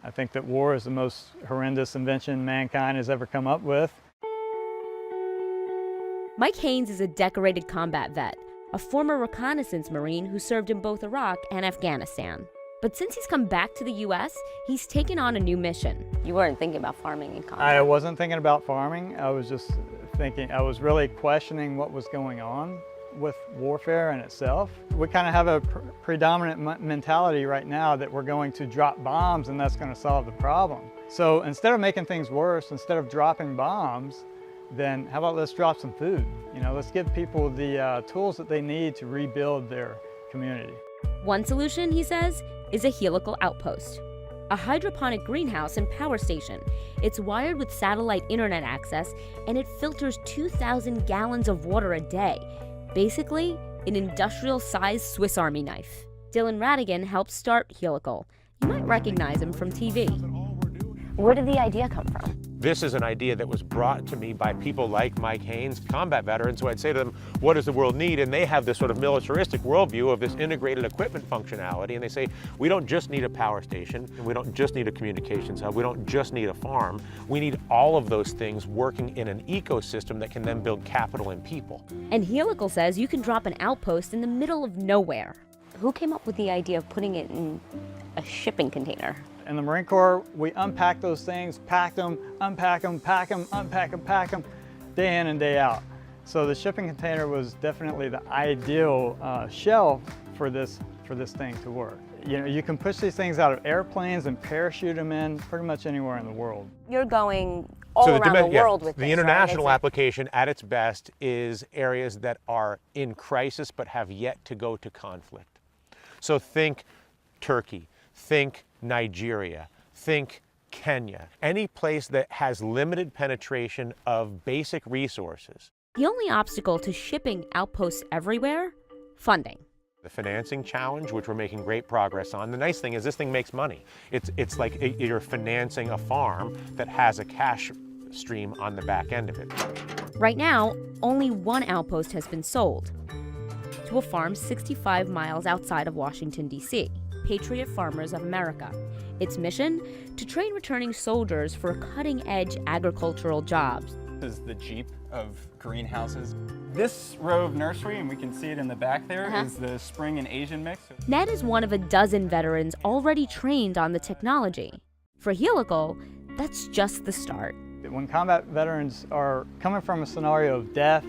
I think that war is the most horrendous invention mankind has ever come up with. Mike Hanes is a decorated combat vet, a former reconnaissance Marine who served in both Iraq and Afghanistan. But since he's come back to the U.S., he's taken on a new mission. You weren't thinking about farming in combat? I wasn't thinking about farming. I was just thinking, I was really questioning what was going on with warfare in itself. We kind of have a predominant mentality right now that we're going to drop bombs and that's going to solve the problem. So instead of making things worse, instead of dropping bombs, then how about let's drop some food? You know, let's give people the tools that they need to rebuild their community. One solution, he says, is a helical outpost, a hydroponic greenhouse and power station. It's wired with satellite internet access and it filters 2,000 gallons of water a day. Basically, an industrial-sized Swiss Army knife. Dylan Radigan helped start Helical. You might recognize him from TV. Where did the idea come from? This is an idea that was brought to me by people like Mike Hanes, combat veterans, who I'd say to them, what does the world need? And they have this sort of militaristic worldview of this integrated equipment functionality. And they say, we don't just need a power station, and we don't just need a communications hub, we don't just need a farm. We need all of those things working in an ecosystem that can then build capital and people. And Helical says you can drop an outpost in the middle of nowhere. Who came up with the idea of putting it in a shipping container? In the Marine Corps, we unpack those things, pack them, unpack them, pack them, unpack them, pack them, day in and day out. So the shipping container was definitely the ideal shell for this thing to work. You know, you can push these things out of airplanes and parachute them in pretty much anywhere in the world. You're going all around the world with this, the international right? application at its best is areas that are in crisis but have yet to go to conflict. So think Turkey, think Nigeria, think Kenya, any place that has limited penetration of basic resources. The only obstacle to shipping outposts everywhere? Funding. The financing challenge, which we're making great progress on. The nice thing is this thing makes money. It's like you're financing a farm that has a cash stream on the back end of it. Right now, only one outpost has been sold to a farm 65 miles outside of Washington, D.C. Patriot Farmers of America. Its mission? To train returning soldiers for cutting-edge agricultural jobs. This is the Jeep of greenhouses. This row of nursery, and we can see it in the back there, is the spring and Asian mix. Ned is one of a dozen veterans already trained on the technology. For Helical, that's just the start. When combat veterans are coming from a scenario of death,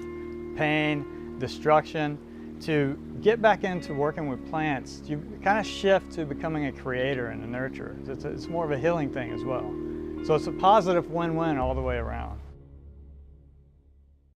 pain, destruction, to get back into working with plants, you kind of shift to becoming a creator and a nurturer. It's more of a healing thing as well. So it's a positive win-win all the way around.